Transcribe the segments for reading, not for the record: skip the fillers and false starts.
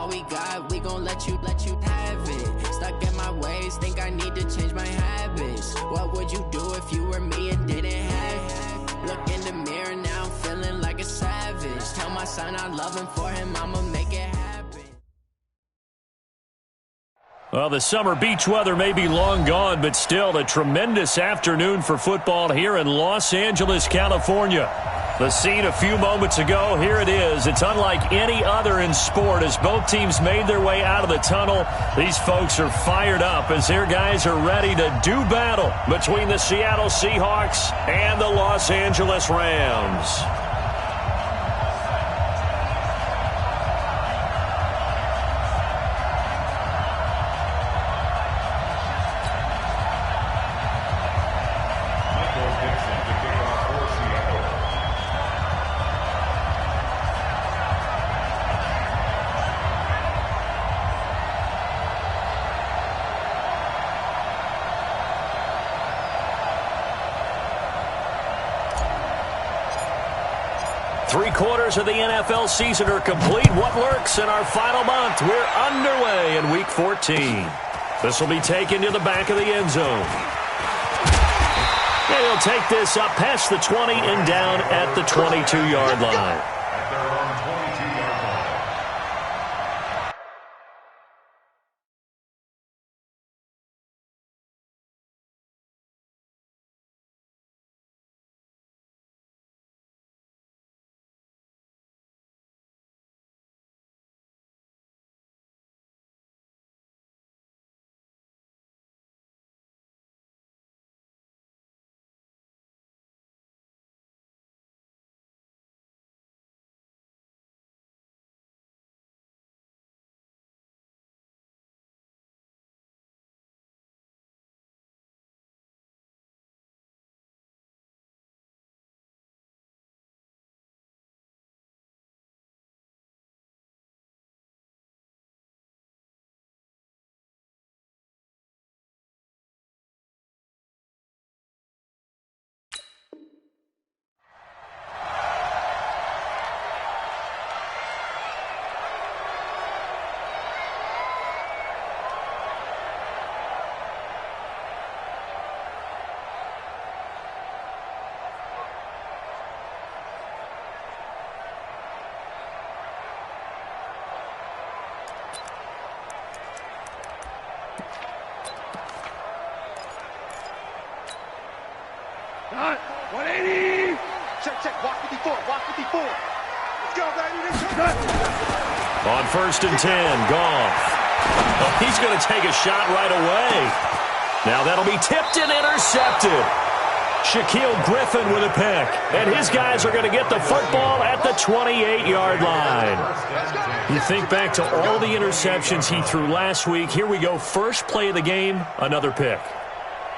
all we got, we gon' let you have it. Stuck in my ways, think I need to change my habits. What would you do if you were me and didn't have it? Look in the mirror, now I'm feeling like a savage. Tell my son I love him, for him I'ma make it happen. Well, the summer beach weather may be long gone, but still a tremendous afternoon for football here in Los Angeles, California. The scene a few moments ago, here it is. It's unlike any other in sport as both teams made their way out of the tunnel. These folks are fired up as their guys are ready to do battle between the Seattle Seahawks and the Los Angeles Rams. Three-quarters of the NFL season are complete. What lurks in our final month? We're underway in Week 14. This will be taken to the back of the end zone. And he'll take this up past the 20 and down at the 22-yard line. Done. 180. Check. Walk 54. Let's go, baby. On 1st and 10, Goff. Oh, he's going to take a shot right away. Now that'll be tipped and intercepted. Shaquille Griffin with a pick. And his guys are going to get the football at the 28-yard line. You think back to all the interceptions he threw last week. Here we go. First play of the game, another pick.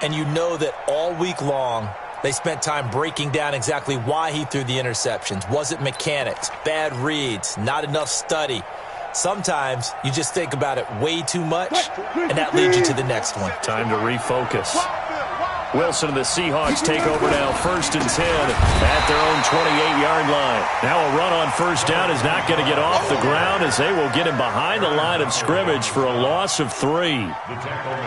And you know that all week long, they spent time breaking down exactly why he threw the interceptions. Was it mechanics, bad reads, not enough study? Sometimes you just think about it way too much, and that leads you to the next one. Time to refocus. Wilson and the Seahawks take over now, 1st and 10 at their own 28-yard line. Now a run on first down is not going to get off the ground as they will get him behind the line of scrimmage for a loss of 3.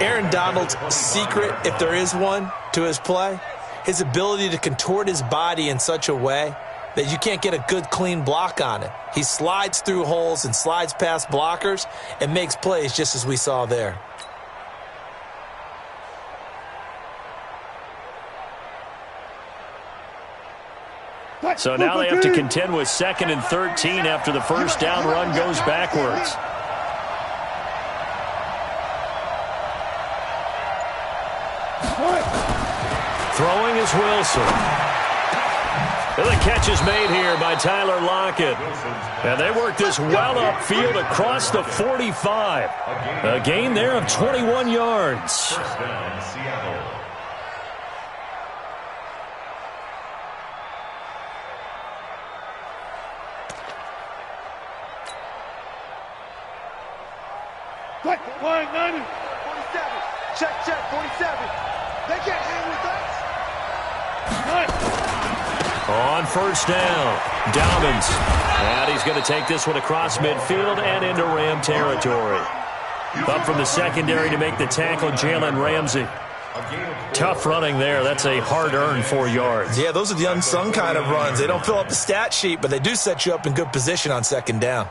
Aaron Donald's secret, if there is one, to his play, his ability to contort his body in such a way that you can't get a good, clean block on it. He slides through holes and slides past blockers and makes plays just as we saw there. So now they have to contend with 2nd and 13 after the first down run goes backwards. Throwing is Wilson. And the catch is made here by Tyler Lockett. And they work this well upfield across the 45. A gain there of 21 yards. First down, Seattle. Quick, 190. 47. Check, 47. They can't hang with us. On first down, Dobbins. And he's going to take this one across midfield and into Ram territory. Up from the secondary to make the tackle, Jalen Ramsey. Tough running there. That's a hard-earned 4 yards. Yeah, those are the unsung kind of runs. They don't fill up the stat sheet, but they do set you up in good position on second down.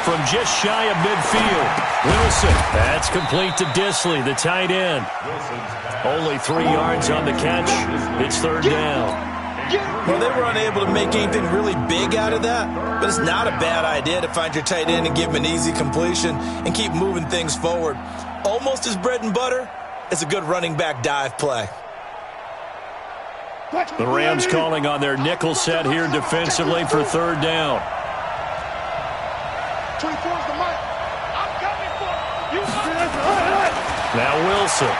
From just shy of midfield, Wilson. That's complete to Disley, the tight end. Only 3 yards on the catch. It's third down. Well, they were unable to make anything really big out of that, but it's not a bad idea to find your tight end and give him an easy completion and keep moving things forward. Almost as bread and butter as a good running back dive play. The Rams calling on their nickel set here defensively for third down. 24's the mic. I'm coming for you. Now Wilson.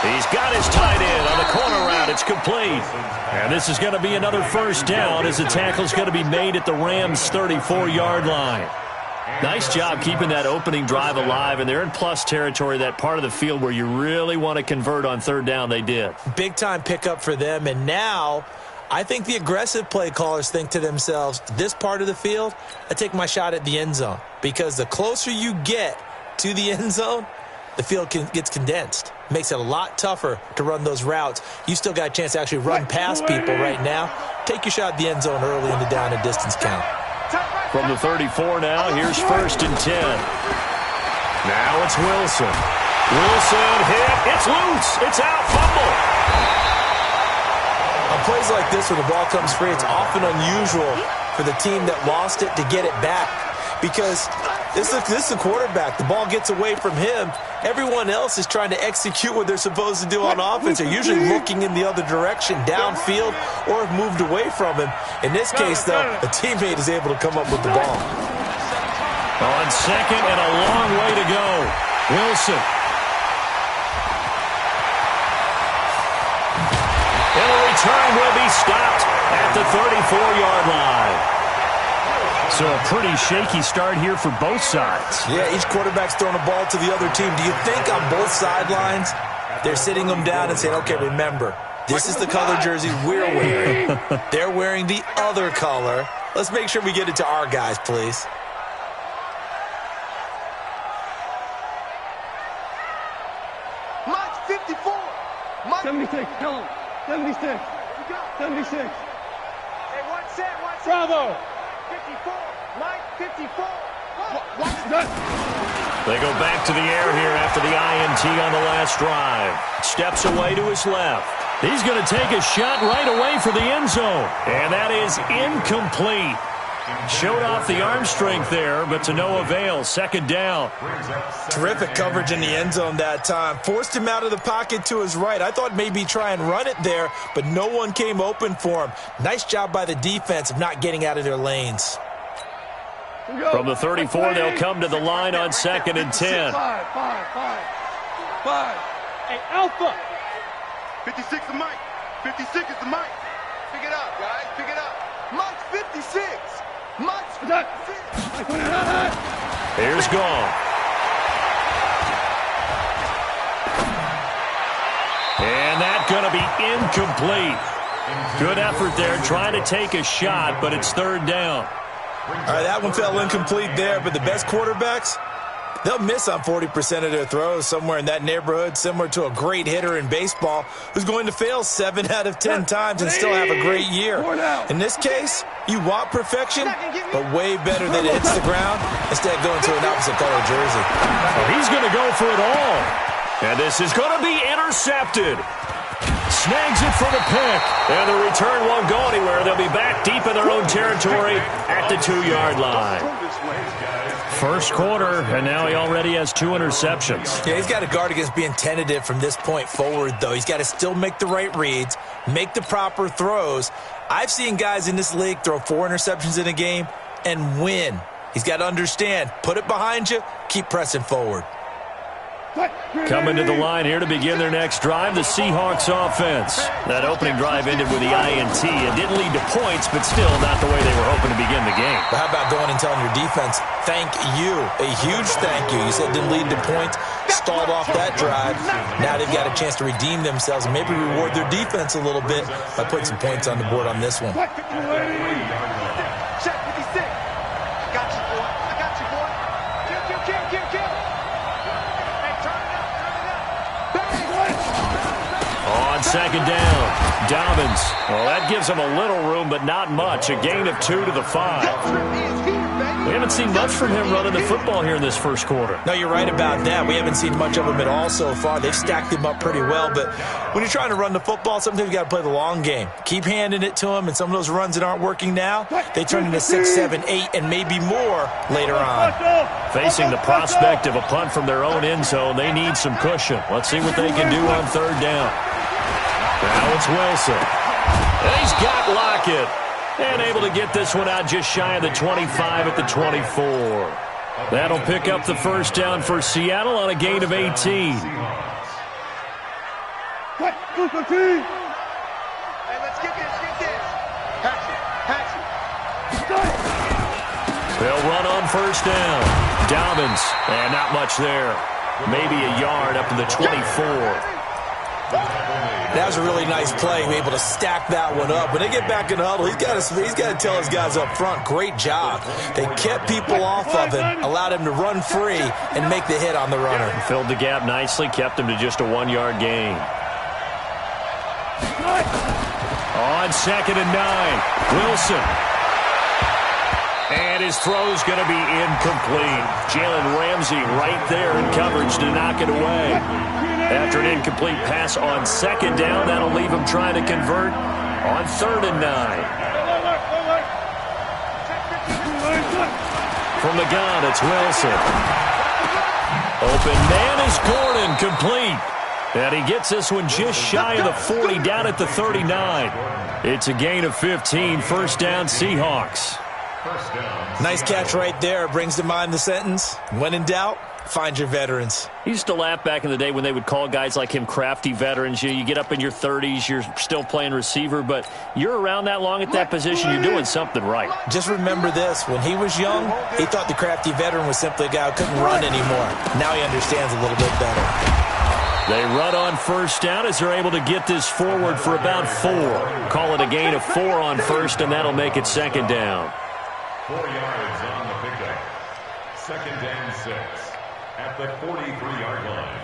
He's got his tight end on the corner route. It's complete. And this is going to be another first down as the tackle's going to be made at the Rams' 34-yard line. Nice job keeping that opening drive alive, and they're in plus territory, that part of the field where you really want to convert on third down. They did. Big-time pickup for them, and now I think the aggressive play callers think to themselves, this part of the field, I take my shot at the end zone, because the closer you get to the end zone, the field gets condensed. Makes it a lot tougher to run those routes. You still got a chance to actually run past people right now. Take your shot at the end zone early in the down and distance count. From the 34 now, here's first and 10. Now it's Wilson. Wilson hit. It's loose. It's out. Fumble. On plays like this where the ball comes free, it's often unusual for the team that lost it to get it back, because this is the quarterback. The ball gets away from him. Everyone else is trying to execute what they're supposed to do on offense. They're usually looking in the other direction, downfield, or have moved away from him. In this case, though, a teammate is able to come up with the ball. On second and a long way to go. Wilson. And the return will be stopped at the 34-yard line. So a pretty shaky start here for both sides. Yeah, each quarterback's throwing a ball to the other team. Do you think on both sidelines they're sitting them down and saying, okay, remember, this is the color jersey we're wearing. They're wearing the other color. Let's make sure we get it to our guys, please. Mike's 54. Mike. 76, tell him. 76. 76. Hey, one set. Bravo. 54. Mike, 54. They go back to the air here after the INT on the last drive. Steps away to his left. He's going to take a shot right away for the end zone. And that is incomplete. Showed off the arm strength there, but to no avail. Second down. Terrific coverage in the end zone that time. Forced him out of the pocket to his right. I thought maybe try and run it there, but no one came open for him. Nice job by the defense of not getting out of their lanes. From the 34, they'll come to the line on second and 10. 5. Hey, Alpha. 56 is Mike. 56 is the Mike. Pick it up, guys. Pick it up. Mike's 56. Mike's 56. Here's Gall. And that's going to be incomplete. Good effort there trying to take a shot, but it's third down. All right, that one fell incomplete there, but the best quarterbacks, they'll miss on 40% of their throws, somewhere in that neighborhood, similar to a great hitter in baseball who's going to fail 7 out of 10 times and still have a great year. In this case, you want perfection, but way better than it hits the ground instead of going to an opposite color jersey. Well, he's going to go for it all. And this is going to be intercepted. Snags it for the pick. And the return won't go anywhere. They'll be back deep in their own territory at the 2-yard line. First quarter, and now he already has 2 interceptions. Yeah, he's got to guard against being tentative from this point forward, though. He's got to still make the right reads, make the proper throws. I've seen guys in this league throw 4 interceptions in a game and win. He's got to understand, put it behind you, keep pressing forward. Coming to the line here to begin their next drive, the Seahawks offense. That opening drive ended with the INT. It didn't lead to points, but still not the way they were hoping to begin the game. But how about going and telling your defense, thank you, a huge thank you. You said it didn't lead to points, stalled off that drive. Now they've got a chance to redeem themselves and maybe reward their defense a little bit by putting some points on the board on this one. Check 56. I got you, boy. I got you, boy. Kill. Hey, turn it up. On second down, Dobbins. Well, that gives them a little room, but not much. A gain of 2 to the 5. We haven't seen much from him running the football here in this first quarter. No, you're right about that. We haven't seen much of him at all so far. They've stacked him up pretty well, but when you're trying to run the football, sometimes you got to play the long game. Keep handing it to him, and some of those runs that aren't working now, they turn into 6, 7, 8, and maybe more later on. Facing the prospect of a punt from their own end zone, they need some cushion. Let's see what they can do on third down. Now it's Wilson. And he's got Lockett. And able to get this one out just shy of the 25 at the 24. That'll pick up the first down for Seattle on a gain of 18. Hey, let's get this. Patch it. They'll run on first down. Dobbins. And not much there. Maybe a yard up to the 24. That was a really nice play, able to stack that one up. When they get back in the huddle, he's got to tell his guys up front, great job. They kept people off of him, allowed him to run free and make the hit on the runner. Filled the gap nicely, kept him to just a 1-yard gain. On second and 9, Wilson. And his throw's going to be incomplete. Jalen Ramsey right there in coverage to knock it away. After an incomplete pass on second down, that'll leave him trying to convert on third and 9. From the gun, it's Wilson. Open man is Gordon, complete. And he gets this one just shy of the 40, down at the 39. It's a gain of 15, first down Seahawks. Nice catch right there. Brings to mind the sentence, when in doubt, find your veterans. He used to laugh back in the day when they would call guys like him crafty veterans. You get up in your 30s, you're still playing receiver, but you're around that long at that position, you're doing something right. Just remember this. When he was young, he thought the crafty veteran was simply a guy who couldn't run anymore. Now he understands a little bit better. They run on first down as they're able to get this forward for about 4. Call it a gain of 4 on first, and that'll make it second down. 4 yards on the pickup. Second and 6 at the 43-yard line.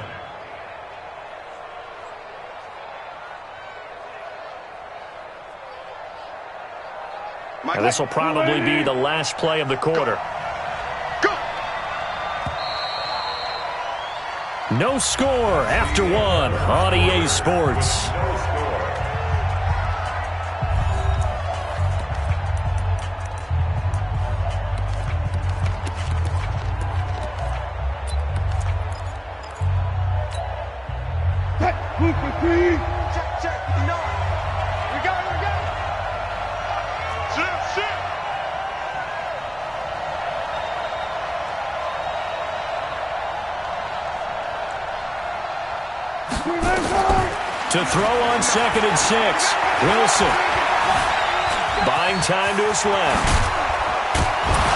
And this will probably be the last play of the quarter. Go. No score after 1 on EA Sports. Check. No. We got it. Sit. To throw on second and 6. Wilson. Buying time to his left.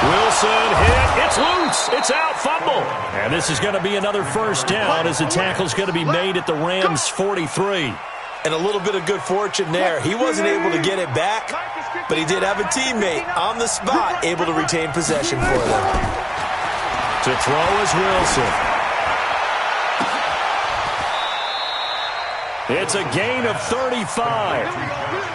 Wilson hit. It's loose. It's out. Fumble. And this is going to be another first down as the tackle's going to be made at the Rams' 43. And a little bit of good fortune there. He wasn't able to get it back, but he did have a teammate on the spot able to retain possession for them. To throw is Wilson. It's a gain of 35.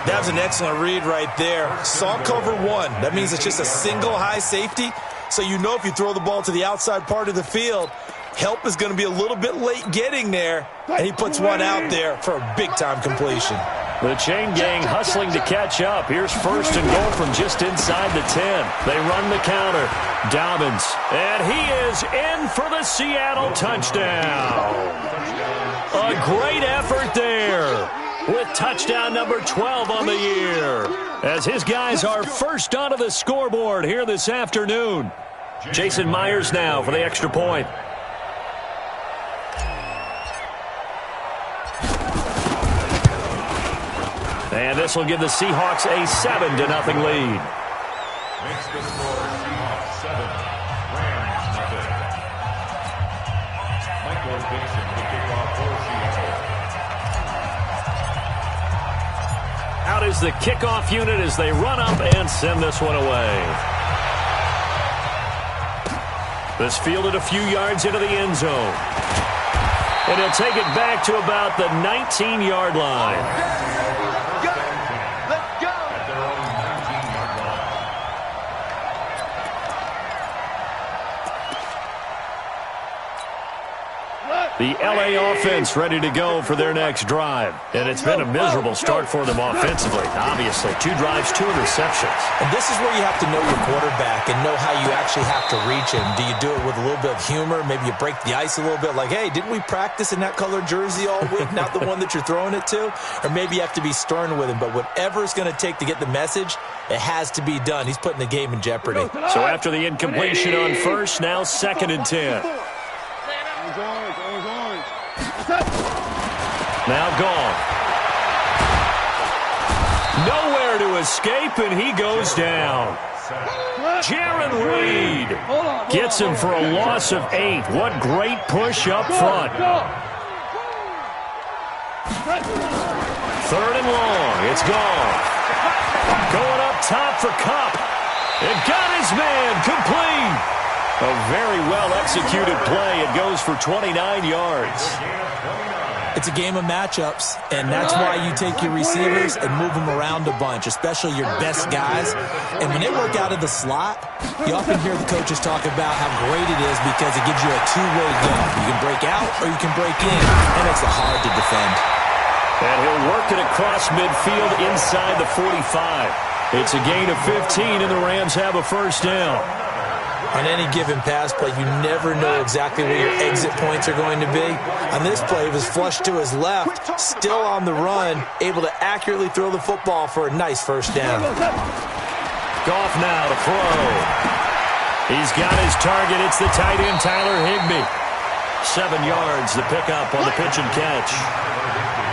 That was an excellent read right there. Saw cover 1. That means it's just a single high safety. So you know if you throw the ball to the outside part of the field, help is going to be a little bit late getting there. And he puts one out there for a big-time completion. The chain gang hustling to catch up. Here's first and goal from just inside the 10. They run the counter. Dobbins. And he is in for the Seattle touchdown. A great effort there with touchdown number 12 on the year, as his guys are first onto the scoreboard here this afternoon. Jason Myers now for the extra point. And this will give the Seahawks a 7-0 lead. Makes the score Seahawks 7, Rams nothing. Michael Dixon to kick off for Seattle. Out is the kickoff unit as they run up and send this one away. This fielded a few yards into the end zone. And he'll take it back to about the 19-yard line. The L.A. offense ready to go for their next drive. And it's been a miserable start for them offensively. Obviously, 2 drives, 2 interceptions. And this is where you have to know your quarterback and know how you actually have to reach him. Do you do it with a little bit of humor? Maybe you break the ice a little bit like, hey, didn't we practice in that colored jersey all week? Not the one that you're throwing it to? Or maybe you have to be stern with him. But whatever it's going to take to get the message, it has to be done. He's putting the game in jeopardy. So after the incompletion on first, now 2nd and 10. Now gone. Nowhere to escape, and he goes down. Jaron Reed gets him for a loss of 8. What great push up front. 3rd and long. It's gone. Going up top for Kupp. It got his man complete. A very well-executed play. It goes for 29 yards. It's a game of matchups, and that's why you take your receivers and move them around a bunch, especially your best guys. And when they work out of the slot, you often hear the coaches talk about how great it is because it gives you a two-way gun. You can break out or you can break in. That makes it hard to defend. And he'll work it across midfield inside the 45. It's a gain of 15, and the Rams have a first down. On any given pass play, you never know exactly where your exit points are going to be. On this play, it was flushed to his left, still on the run, able to accurately throw the football for a nice first down. Goff now to throw. He's got his target. It's the tight end, Tyler Higbee. 7 yards, the pickup on the pitch and catch.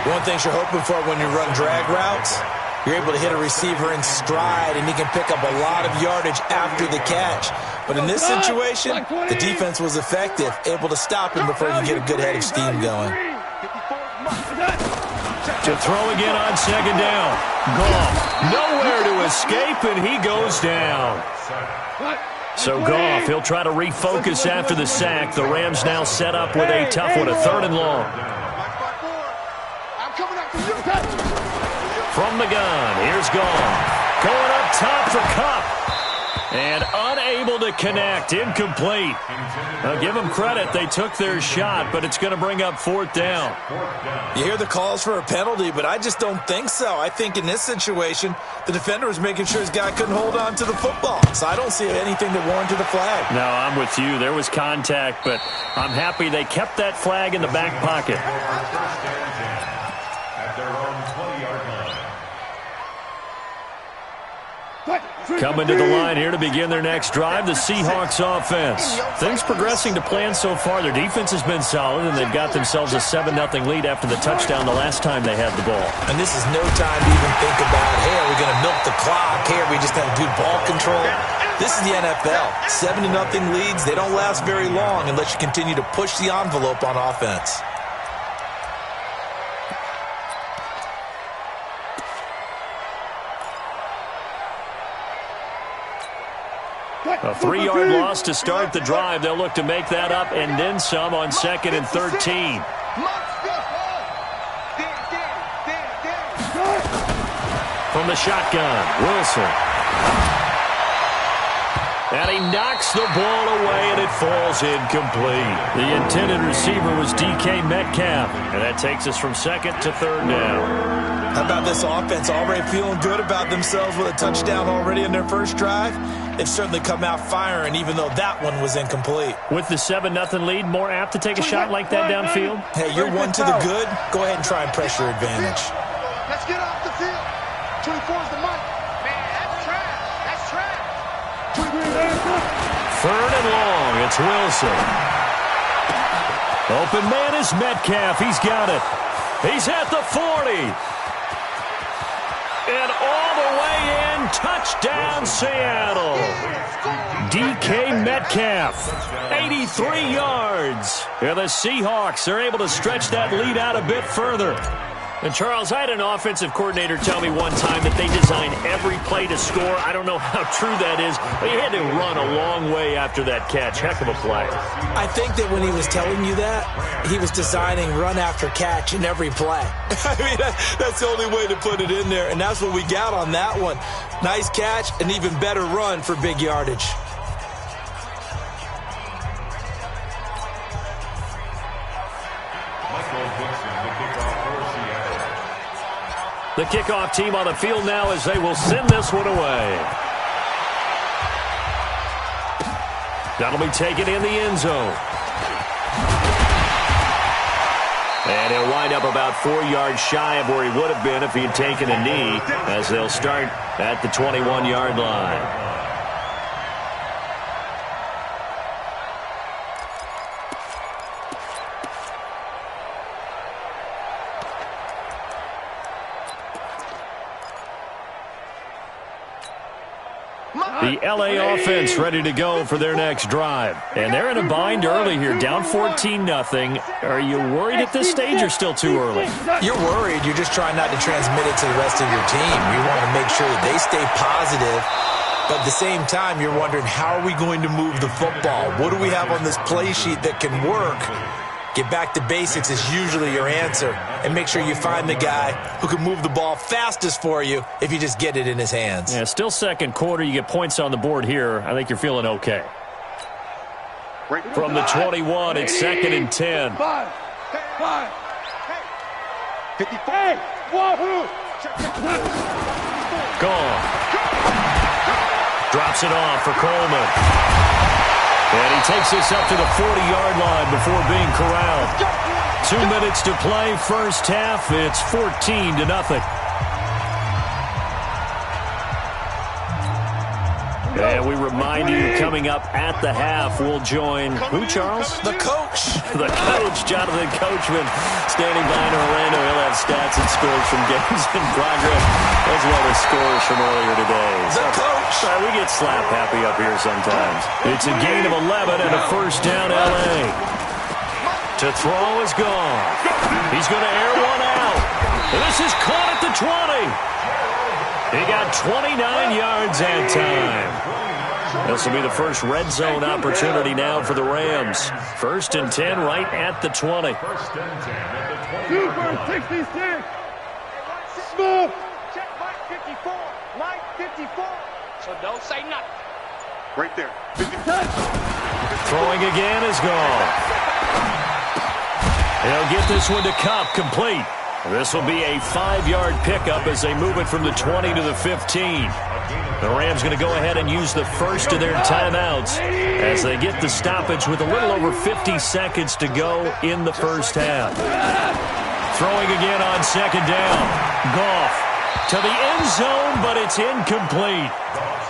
One thing you're hoping for when you run drag routes, you're able to hit a receiver in stride, and he can pick up a lot of yardage after the catch. But in this situation, the defense was effective, able to stop him before you get a good head of steam going. To throw again on 2nd down. Goff nowhere to escape, and he goes down. So Goff, he'll try to refocus after the sack. The Rams now set up with a tough one, a 3rd and long. From the gun, here's Goff. Going up top for Kupp. And unable to connect, incomplete. Now give them credit, they took their shot, but it's going to bring up 4th down. You hear the calls for a penalty, but I just don't think so. I think in this situation, the defender was making sure his guy couldn't hold on to the football. So I don't see anything that warranted a flag. No, I'm with you. There was contact, but I'm happy they kept that flag in the back pocket. At their own 20-yard line. Coming to the line here to begin their next drive, the Seahawks offense. Things progressing to plan so far. Their defense has been solid, and they've got themselves a 7-0 lead after the touchdown the last time they had the ball. And this is no time to even think about, hey, are we going to milk the clock? Hey, are we just going to do ball control? This is the NFL. 7-0 leads, they don't last very long unless you continue to push the envelope on offense. A 3-yard loss to start the drive. They'll look to make that up and then some on 2nd and 13. From the shotgun, Wilson. And he knocks the ball away, and it falls incomplete. The intended receiver was DK Metcalf, and that takes us from 2nd to 3rd down. How about this offense already feeling good about themselves with a touchdown already in their first drive? They've certainly come out firing, even though that one was incomplete. With the 7-0 lead, more apt to take a shot like that downfield? Hey, you're one to the good. Go ahead and try and press your advantage. Let's get off the field. 24 is the mic. Man, that's trash. That's trash. 3rd and long. It's Wilson. Open man is Metcalf. He's got it. He's at the 40. And all the way in, touchdown Seattle. DK Metcalf, 83 yards. And the Seahawks are able to stretch that lead out a bit further. And, Charles, I had an offensive coordinator tell me one time that they design every play to score. I don't know how true that is, but he had to run a long way after that catch. Heck of a play. I think that when he was telling you that, he was designing run after catch in every play. I mean, that's the only way to put it in there, and that's what we got on that one. Nice catch, an even better run for big yardage. The kickoff team on the field now as they will send this one away. That'll be taken in the end zone. And he'll wind up about 4 yards shy of where he would have been if he had taken a knee, as they'll start at the 21-yard line. The LA offense ready to go for their next drive. And they're in a bind early here, down 14-0. Are you worried at this stage or still too early? You're worried. You're just trying not to transmit it to the rest of your team. You want to make sure that they stay positive. But at the same time, you're wondering, how are we going to move the football? What do we have on this play sheet that can work? Get back to basics is usually your answer. And make sure you find the guy who can move the ball fastest for you if you just get it in his hands. Yeah, still second quarter. You get points on the board here. I think you're feeling okay. From the 21, it's 2nd and 10. 5. 54. Wahoo! Gone. Drops it off for Coleman. And he takes this up to the 40-yard line before being corralled. 2 minutes to play, first half. It's 14-0. And we remind you, coming up at the half, we'll join who, Charles? The coach. The coach, Jonathan Coachman, standing by in Orlando. He'll have stats and scores from games in progress, as well as scores from earlier today. The coach. We get slap happy up here sometimes. It's a gain of 11 and a first down, LA. To throw is gone. He's going to air one out. And this is caught at the 20. He got 29 yards that time. This will be the first red zone opportunity now for the Rams. 1st and 10 right at the 20. Super 66. Smoke. Check Mike 54. Mike 54. So don't say nothing. Right there. Throwing again is gone. He'll get this one to Cup, complete. This will be a 5-yard pickup as they move it from the 20 to the 15. The Rams going to go ahead and use the first of their timeouts as they get the stoppage with a little over 50 seconds to go in the first half. Throwing again on 2nd down. Goff to the end zone, but it's incomplete.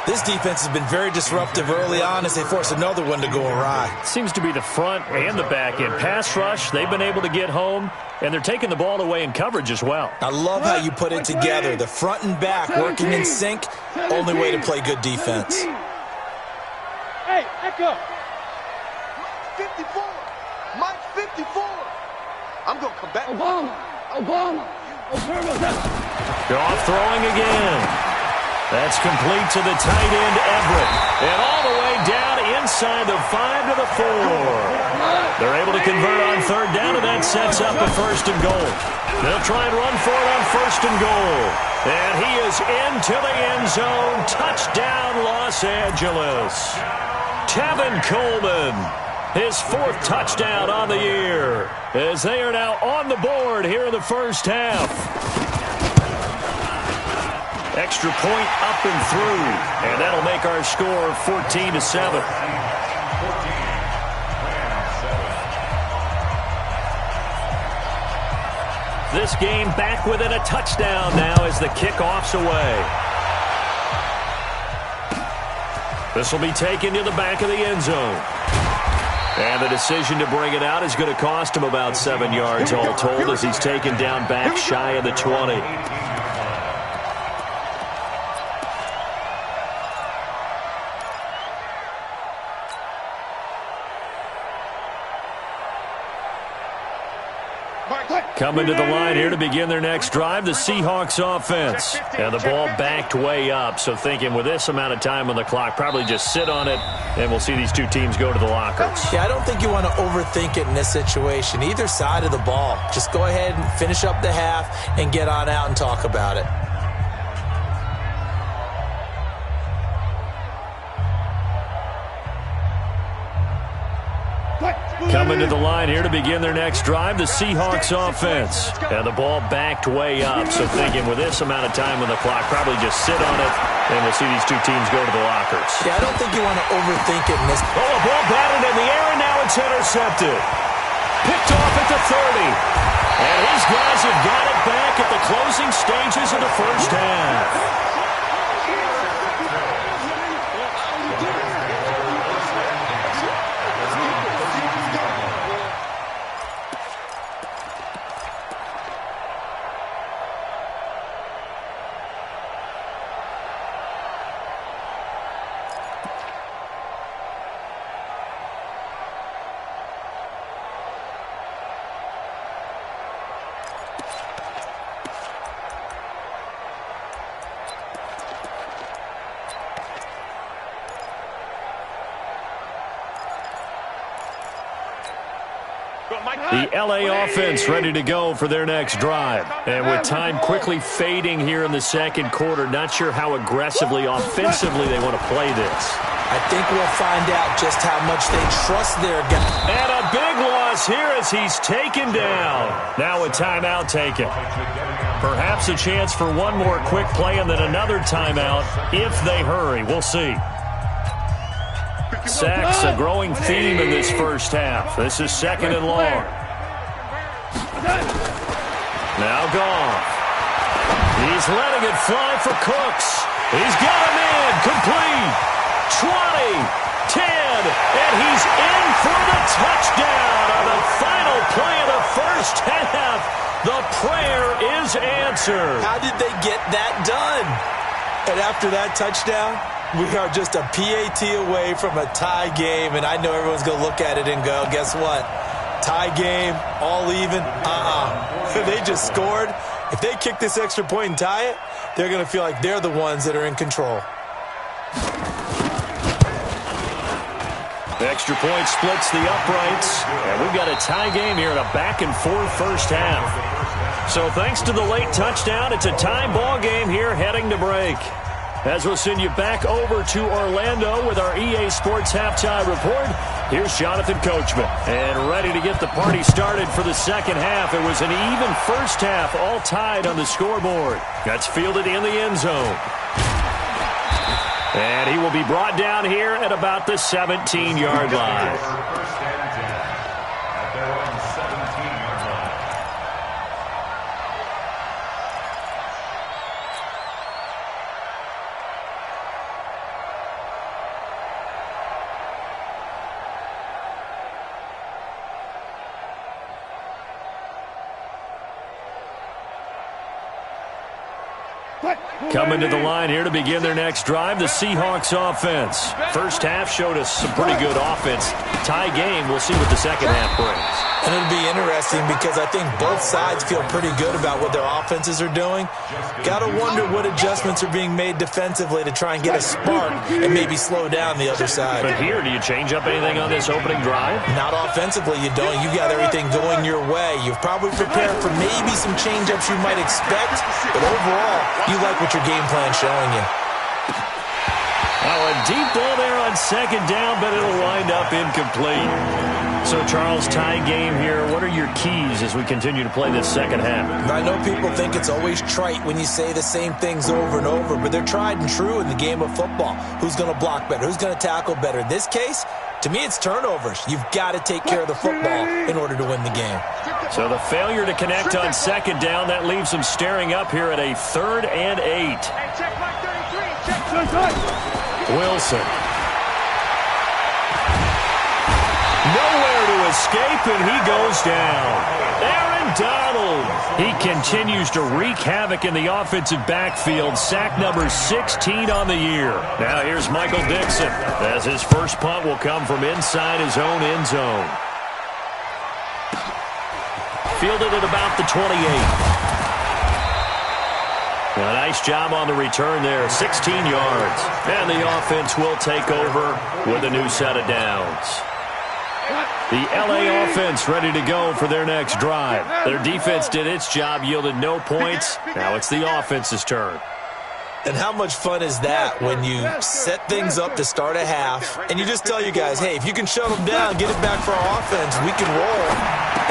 This defense has been very disruptive early on as they force another one to go awry. Seems to be the front and the back end. Pass rush, they've been able to get home, and they're taking the ball away in coverage as well. I love how you put it together. The front and back working in sync, only way to play good defense. Hey, Echo. Mike 54. Mike 54. I'm going to come back. Obama. Goff throwing again. That's complete to the tight end, Everett. And all the way down inside the 5 to the 4. They're able to convert on 3rd down, and that sets up a 1st and goal. They'll try and run for it on 1st and goal. And he is into the end zone. Touchdown, Los Angeles. Tevin Coleman, his 4th touchdown on the year, as they are now on the board here in the first half. Extra point up and through, and that'll make our score 14-7. This game back within a touchdown now as the kickoff's away. This will be taken to the back of the end zone. And the decision to bring it out is going to cost him about 7 yards all told as he's taken down back shy of the 20. Coming to the line here to begin their next drive, the Seahawks offense. And the ball backed way up, so thinking with this amount of time on the clock, probably just sit on it, and we'll see these two teams go to the lockers. Yeah, I don't think you want to overthink it in this situation. Either side of the ball. Just go ahead and finish up the half and get on out and talk about it. Coming to the line here to begin their next drive, the Seahawks offense. And the ball backed way up, so thinking with this amount of time on the clock, probably just sit on it, and we'll see these two teams go to the lockers. Yeah, I don't think you want to overthink it in this. Oh, a ball batted in the air, and now it's intercepted. Picked off at the 30. And these guys have got it back at the closing stages of the first half. The LA offense ready to go for their next drive. And with time quickly fading here in the second quarter, not sure how aggressively, offensively they want to play this. I think we'll find out just how much they trust their guy. And a big loss here as he's taken down. Now a timeout taken. Perhaps a chance for one more quick play and then another timeout if they hurry. We'll see. Sacks, a growing theme in this first half. This is second and long. Now Goff. He's letting it fly for Cooks. He's got him in. Complete. 20, 10, and he's in for the touchdown on the final play of the first half. The prayer is answered. How did they get that done? And after that touchdown, we are just a PAT away from a tie game, and I know everyone's going to look at it and go, guess what? Tie game, all even? They just scored. If they kick this extra point and tie it, they're going to feel like they're the ones that are in control. The extra point splits the uprights, and we've got a tie game here in a back-and-forth first half. So thanks to the late touchdown, it's a tie ball game here heading to break. As we'll send you back over to Orlando with our EA Sports Halftime Report, here's Jonathan Coachman. And ready to get the party started for the second half. It was an even first half, all tied on the scoreboard. That's fielded in the end zone. And he will be brought down here at about the 17-yard line. First and 10 at their own 17-yard line. Coming to the line here to begin their next drive, the Seahawks offense. First half showed us some pretty good offense. Tie game, we'll see what the second half brings. And it'll be interesting because I think both sides feel pretty good about what their offenses are doing. Got to wonder what adjustments are being made defensively to try and get a spark and maybe slow down the other side. But here, do you change up anything on this opening drive? Not offensively, you don't. You got everything going your way. You've probably prepared for maybe some change-ups you might expect, but overall, you like what your game plan's showing you. Oh, a deep ball there on second down, but it'll wind up incomplete. So, Charles, tie game here. What are your keys as we continue to play this second half? I know people think it's always trite when you say the same things over and over, but they're tried and true in the game of football. Who's going to block better? Who's going to tackle better? In this case, to me, it's turnovers. You've got to take care of the football in order to win the game. So the failure to connect on second down, that leaves them staring up here at a 3rd and 8. Check mark 33. Check. Wilson. Nowhere to escape, and he goes down. Aaron Donald. He continues to wreak havoc in the offensive backfield. Sack number 16 on the year. Now here's Michael Dixon, as his first punt will come from inside his own end zone. Fielded at about the 28. A nice job on the return there, 16 yards. And the offense will take over with a new set of downs. The LA offense ready to go for their next drive. Their defense did its job, yielded no points. Now it's the offense's turn. And how much fun is that when you set things up to start a half and you just tell your guys, hey, if you can shut them down, get it back for our offense, we can roll.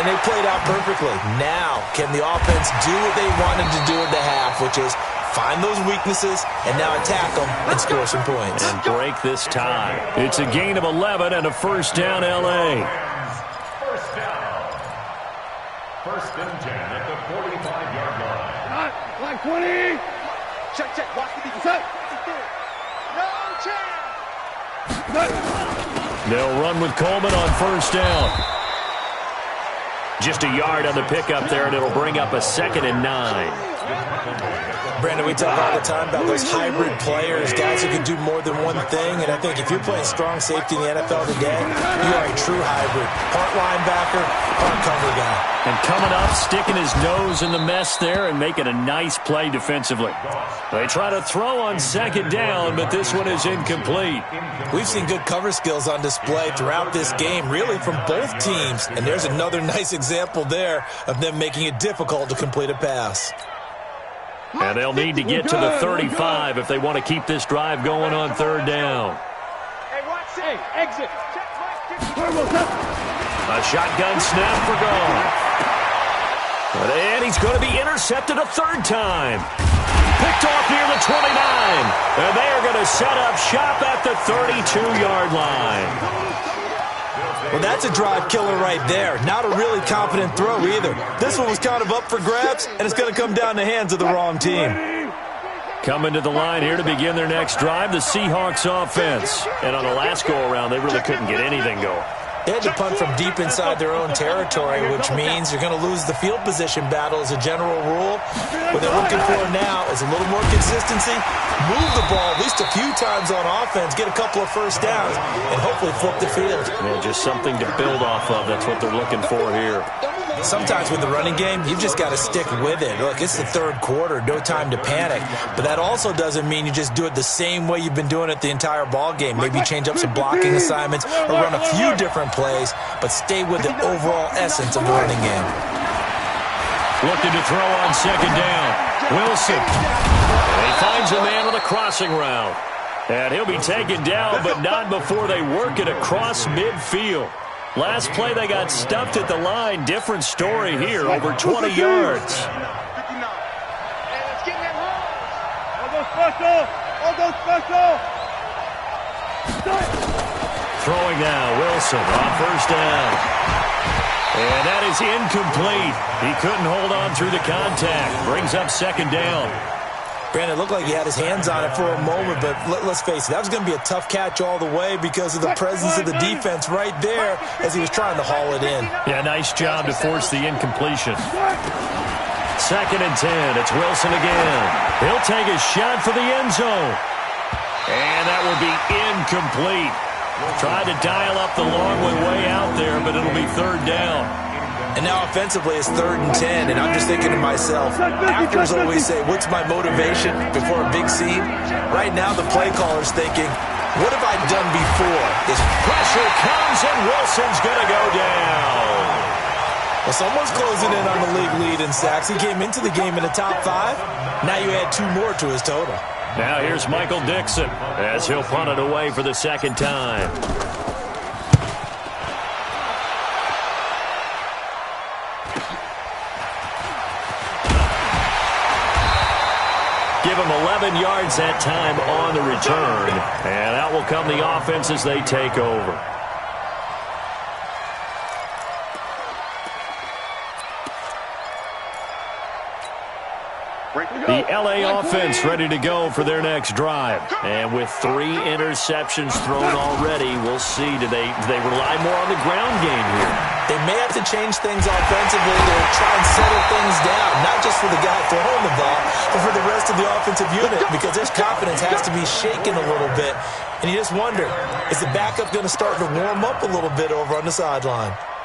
And they played out perfectly. Now, can the offense do what they wanted to do at the half, which is find those weaknesses and now attack them and score some points. And break this tie. It's a gain of 11 and a first down, L.A. First down. First and 10 at the 45-yard line. Like 20. Check. Watch the defense. No chance. They'll run with Coleman on first down. Just a yard on the pickup there, and it'll bring up a 2nd and 9. Brandon, we talk all the time about those hybrid players, guys who can do more than one thing, and I think if you're playing strong safety in the NFL today, you are a true hybrid. Part linebacker, part cover guy. And coming up, sticking his nose in the mess there and making a nice play defensively. They try to throw on 2nd down, but this one is incomplete. We've seen good cover skills on display throughout this game, really from both teams, and there's another nice example there of them making it difficult to complete a pass. And they'll need to get to the 35 if they want to keep this drive going on 3rd down. Hey, watch it. Exit. A shotgun snap for gone. And he's going to be intercepted a 3rd time. Picked off near the 29. And they are going to set up shop at the 32-yard line. Well, that's a drive killer right there. Not a really confident throw either. This one was kind of up for grabs, and it's going to come down the hands of the wrong team. Coming to the line here to begin their next drive, the Seahawks offense. And on the last go-around, they really couldn't get anything going. They had to punt from deep inside their own territory, which means you're going to lose the field position battle as a general rule. What they're looking for now is a little more consistency, move the ball at least a few times on offense, get a couple of first downs, and hopefully flip the field. Yeah, just something to build off of. That's what they're looking for here. Sometimes with the running game, you've just got to stick with it. Look, it's the 3rd quarter, no time to panic. But that also doesn't mean you just do it the same way you've been doing it the entire ball game. Maybe change up some blocking assignments or run a few different plays, but stay with the overall essence of the running game. Looking to throw on 2nd down. Wilson. And he finds a man on the crossing route. And he'll be taken down, but not before they work it across midfield. Last play, they got stuffed at the line. Different story here, over 20 yards. Throwing now, Wilson on first down. And that is incomplete. He couldn't hold on through the contact. Brings up 2nd down. Brandon, it looked like he had his hands on it for a moment, but let's face it, that was going to be a tough catch all the way because of the presence of the defense right there as he was trying to haul it in. Yeah, nice job to force the incompletion. 2nd and 10. It's Wilson again. He'll take a shot for the end zone. And that will be incomplete. Tried to dial up the long way out there, but it'll be 3rd down. And now offensively it's 3rd and 10, and I'm just thinking to myself, actors always say, what's my motivation before a big scene? Right now the play caller's thinking, what have I done before? This pressure comes, and Wilson's going to go down. Well, someone's closing in on the league lead in sacks. He came into the game in the top 5. Now you add 2 more to his total. Now here's Michael Dixon as he'll punt it away for the 2nd time. Give him 11 yards that time on the return. And out will come the offense as they take over. The L.A. offense ready to go for their next drive. And with 3 interceptions thrown already, we'll see. Do they rely more on the ground game here? They may have to change things offensively to try and settle things down, not just for the guy throwing the ball, but for the rest of the offensive unit, because their confidence has to be shaken a little bit. And you just wonder, is the backup going to start to warm up a little bit over on the sideline?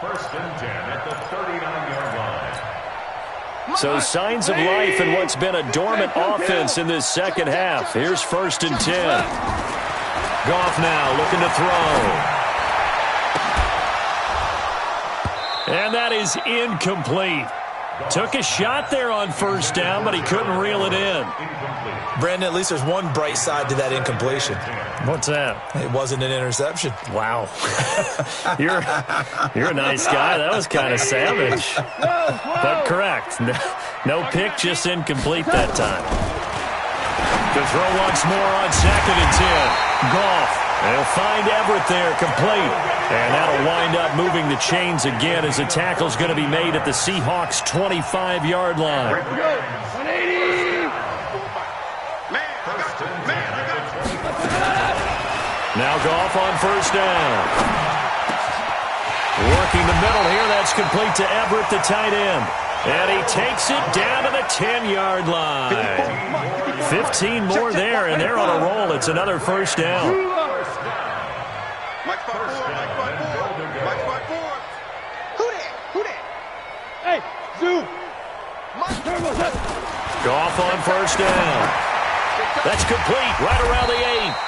First and 10 at the 39-yard line. So signs of life in what's been a dormant offense in this second half. Here's first and 10. Goff now looking to throw. And that is incomplete. Took a shot there on first down, but he couldn't reel it in. Brandon, at least there's one bright side to that incompletion. What's that? It wasn't an interception. Wow. You're a nice guy. That was kind of savage. But correct. No pick, just incomplete that time. To throw once more on second and 10. Goff. They'll find Everett there, complete. And that'll wind up moving the chains again as the tackle's going to be made at the Seahawks' 25-yard line. 180. Now Goff on first down. Working the middle here, that's complete to Everett, the tight end. And he takes it down to the 10-yard line. 15 more there, and they're on a roll. It's another first down. Mike 5-4, Mike 5-4, Mike 5-4. Who that? Hey, Zoo. Goff on first down. That's complete, right around the 8.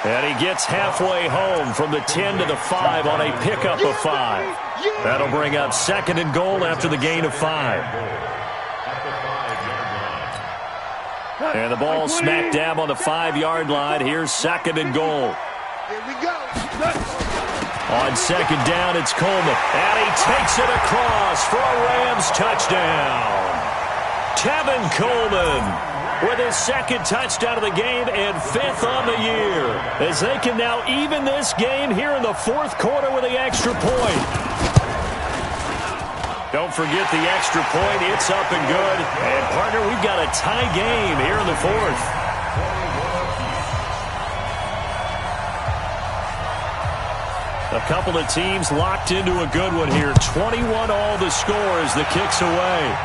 And he gets halfway home from the 10 to the 5 on a pickup of 5. That'll bring up second and goal after the gain of 5. And the ball smack dab on the 5-yard line. Here's second and goal. Here we go. On second down, it's Coleman. And he takes it across for a Rams touchdown. Tevin Coleman with his second touchdown of the game and 5th on the year, as they can now even this game here in the 4th quarter with the extra point. Don't forget the extra point. It's up and good. And, partner, we've got a tie game here in the 4th. A couple of teams locked into a good one here. 21 all the score as the kick's away.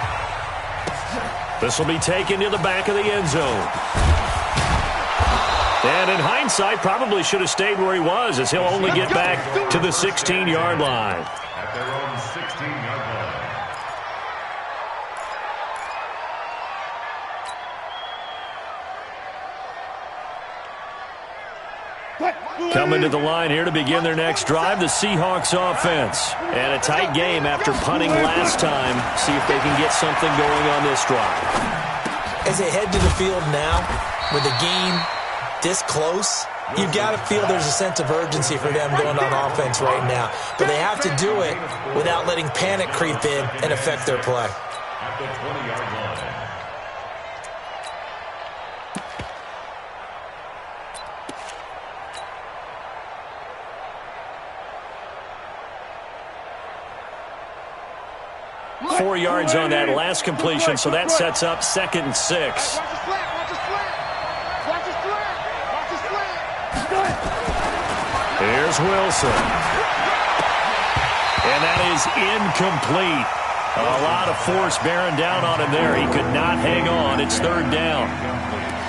This will be taken to the back of the end zone. And in hindsight, probably should have stayed where he was, as he'll only get back to the 16-yard line. At their own 16-yard line. Coming to the line here to begin their next drive, the Seahawks offense. And a tight game after punting last time. See if they can get something going on this drive. As they head to the field now, with the game this close, you've got to feel there's a sense of urgency for them going on offense right now. But they have to do it without letting panic creep in and affect their play. At the 20-yard line. Four yards on that last completion, so that sets up second and 6. Watch the slant. Watch the slant. Watch the slant. Watch the slant. Here's Wilson. And that is incomplete. A lot of force bearing down on him there. He could not hang on. It's third down.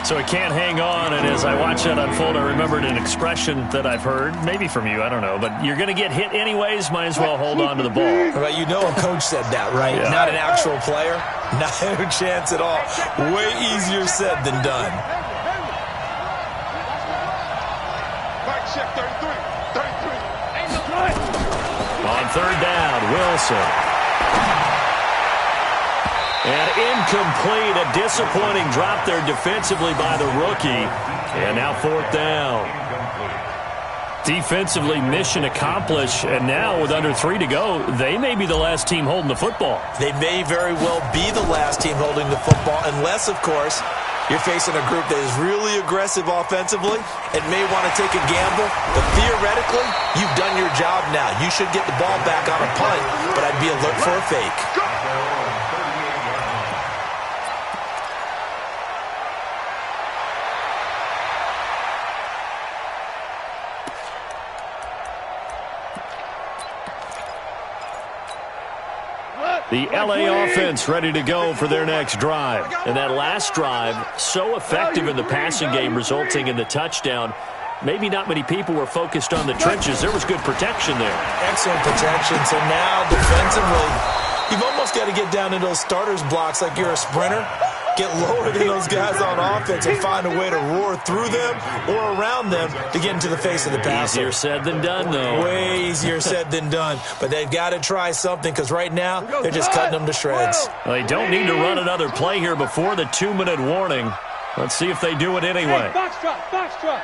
So he can't hang on, and as I watch that unfold, I remembered an expression that I've heard, maybe from you, I don't know, but you're going to get hit anyways, might as well hold on to the ball. Right, you know a coach said that, right? Yeah. Not an actual player. No chance at all. Way easier said than done. Right check, 33. 33. On third down, Wilson. And incomplete, a disappointing drop there defensively by the rookie. And now fourth down. Defensively, mission accomplished. And now with under 3 to go, they may be the last team holding the football. They may very well be the last team holding the football, unless, of course, you're facing a group that is really aggressive offensively and may want to take a gamble. But theoretically, you've done your job now. You should get the ball back on a punt, but I'd be alert for a fake. The LA offense ready to go for their next drive. And that last drive, so effective in the passing game, resulting in the touchdown. maybe not many people were focused on the trenches. There was good protection there. Excellent protection. So now defensively, you've almost got to get down into those starters blocks like you're a sprinter. Get lower than those guys on offense and find a way to roar through them or around them to get into the face of the passer. Easier said than done, though. Way easier said than done. But they've got to try something because right now they're just cutting them to shreds. Well, they don't need to run another play here before the 2-minute warning. Let's see if they do it anyway. Hey, box drop, box drop.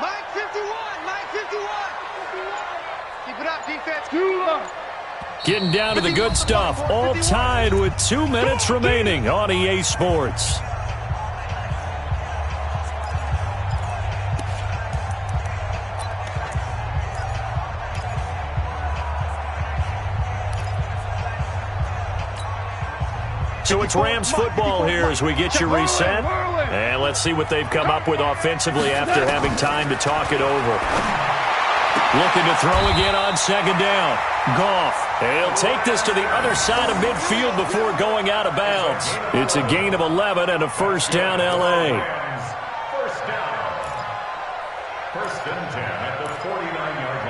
Mike 51, Mike 51. Keep it up, defense. Too long. Getting down to the good stuff. All tied with 2 minutes remaining on EA Sports. So it's Rams football here as we get you reset. And let's see what they've come up with offensively after having time to talk it over. Looking to throw again on second down. Goff. He'll take this to the other side of midfield before going out of bounds. It's a gain of 11 and a first down, L.A. First down. First and 10 at the 49-yard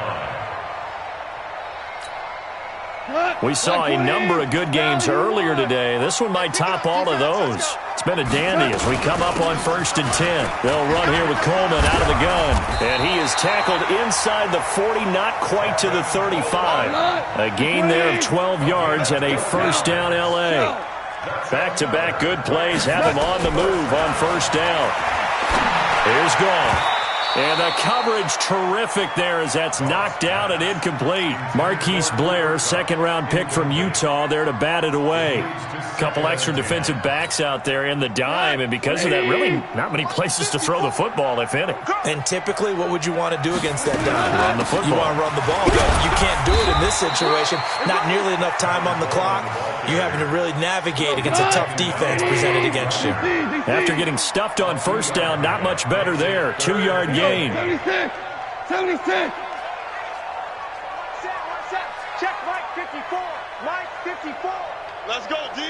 line. We saw a number of good games earlier today. This one might top all of those. It's been a dandy as we come up on first and 10. They'll run here with Coleman out of the gun. And he is tackled inside the 40, not quite to the 35. A gain there of 12 yards and a first down, L.A. Back-to-back good plays have him on the move on first down. Here's Goff. And the coverage terrific there as that's knocked down and incomplete. Marquise Blair, second-round pick from Utah, there to bat it away. Couple extra defensive backs out there in the dime, and because of that, really not many places to throw the football, if any. And typically, what would you want to do against that dime? Run the football. You want to run the ball. You can't do it in this situation. Not nearly enough time on the clock. You're having to really navigate against a tough defense presented against you. After getting stuffed on first down, not much better there. 2-yard gain. 76. 76. Check Mike 54. Mike 54. Let's go, D.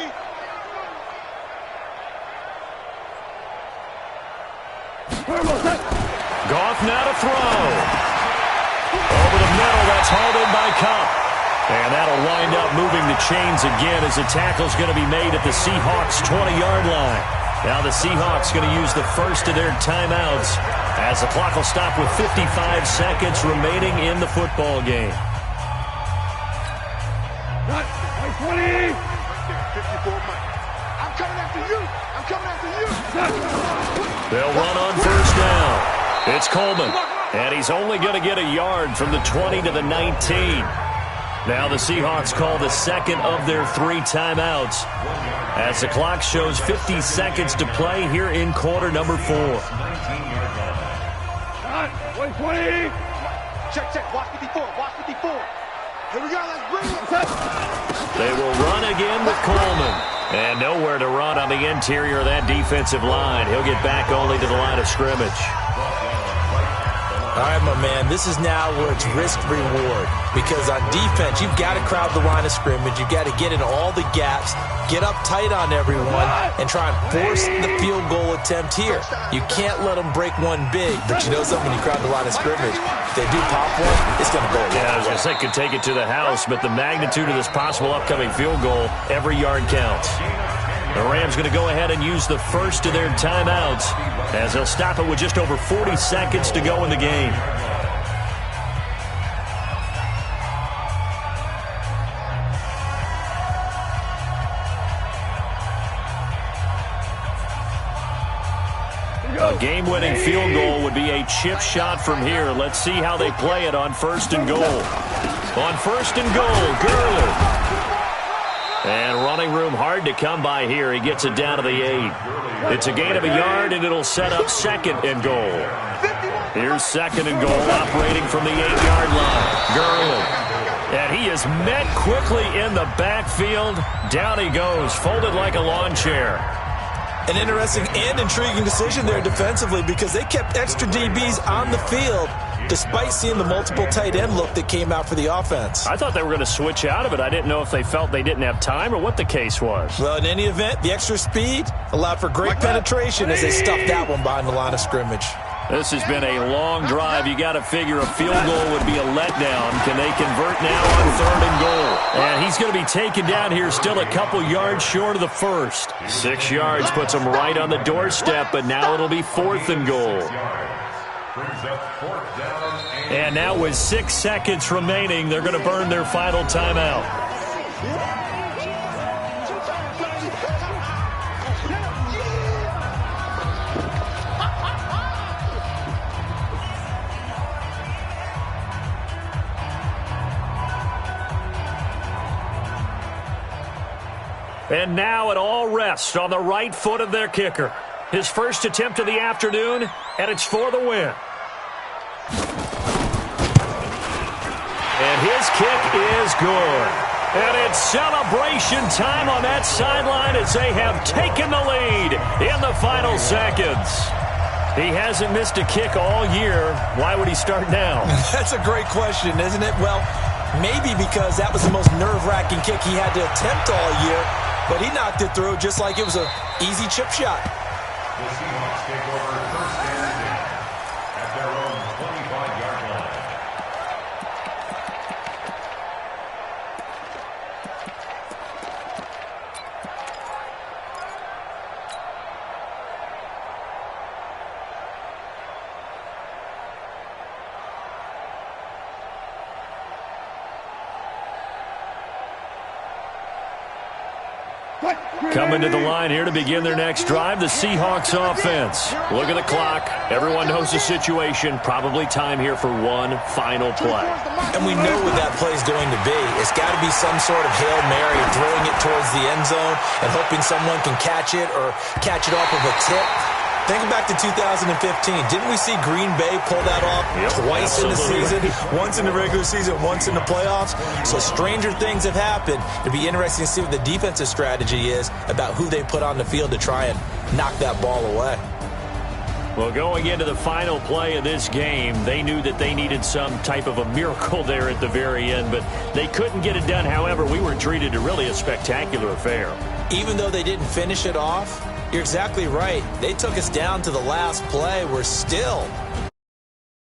Goff now to throw. Over the middle, that's hauled in by Cup. And that'll wind up moving the chains again as the tackle's going to be made at the Seahawks' 20-yard line. Now the Seahawks going to use the first of their timeouts as the clock will stop with 55 seconds remaining in the football game. 20. 54, Mike. I'm coming after you. I'm coming after you. They'll run on first down. It's Coleman. And he's only going to get a yard from the 20 to the 19. Now the Seahawks call the second of their 3 timeouts as the clock shows 50 seconds to play here in quarter number 4. 20. Check. Watch 54. Watch 54. Here we go. Let's bring it. They will run again with Coleman. And nowhere to run on the interior of that defensive line. He'll get back only to the line of scrimmage. All right, my man, this is now where it's risk-reward. Because on defense, you've got to crowd the line of scrimmage. You've got to get in all the gaps, get up tight on everyone, and try and force the field goal attempt here. You can't let them break one big, but you know something, when you crowd the line of scrimmage, if they do pop one, it's going to go. Yeah, I was going to say could take it to the house, but the magnitude of this possible upcoming field goal, every yard counts. The Rams going to go ahead and use the first of their timeouts as they'll stop it with just over 40 seconds to go in the game. A game-winning field goal would be a chip shot from here. Let's see how they play it on first and goal. On first and goal, Gurley. And running room hard to come by here. He gets it down to the 8. It's a gain of a yard, and it'll set up second and goal. Here's second and goal, operating from the 8-yard line. Gurley. And he is met quickly in the backfield. Down he goes, folded like a lawn chair. An interesting and intriguing decision there defensively because they kept extra DBs on the field despite seeing the multiple tight end look that came out for the offense. I thought they were going to switch out of it. I didn't know if they felt they didn't have time or what the case was. Well, in any event, the extra speed allowed for great penetration as they stuffed that one behind the line of scrimmage. This has been a long drive. You got to figure a field goal would be a letdown. Can they convert now on 3rd and goal? And he's going to be taken down here still a couple yards short of the first. 6 yards puts him right on the doorstep, but now it'll be 4th and goal. And now with 6 seconds remaining, they're going to burn their final timeout. And now it all rests on the right foot of their kicker. His first attempt of the afternoon, and it's for the win. And his kick is good. And it's celebration time on that sideline as they have taken the lead in the final seconds. He hasn't missed a kick all year. Why would he start now? That's a great question, isn't it? Well, maybe because that was the most nerve-wracking kick he had to attempt all year. But he knocked it through just like it was an easy chip shot. The Seahawks take over 1st and 10 at their own 25-yard line. Coming to the line here to begin their next drive, the Seahawks offense. Look at the clock. Everyone knows the situation. Probably time here for one final play. And we know what that play is going to be. It's got to be some sort of Hail Mary, throwing it towards the end zone and hoping someone can catch it or catch it off of a tip. Think back to 2015. Didn't we see Green Bay pull that off twice in the season? Once in the regular season, once in the playoffs. So stranger things have happened. It'd be interesting to see what the defensive strategy is about who they put on the field to try and knock that ball away. Well, going into the final play of this game, they knew that they needed some type of a miracle there at the very end, but they couldn't get it done. However, we were treated to really a spectacular affair. Even though they didn't finish it off, you're exactly right. They took us down to the last play. We're still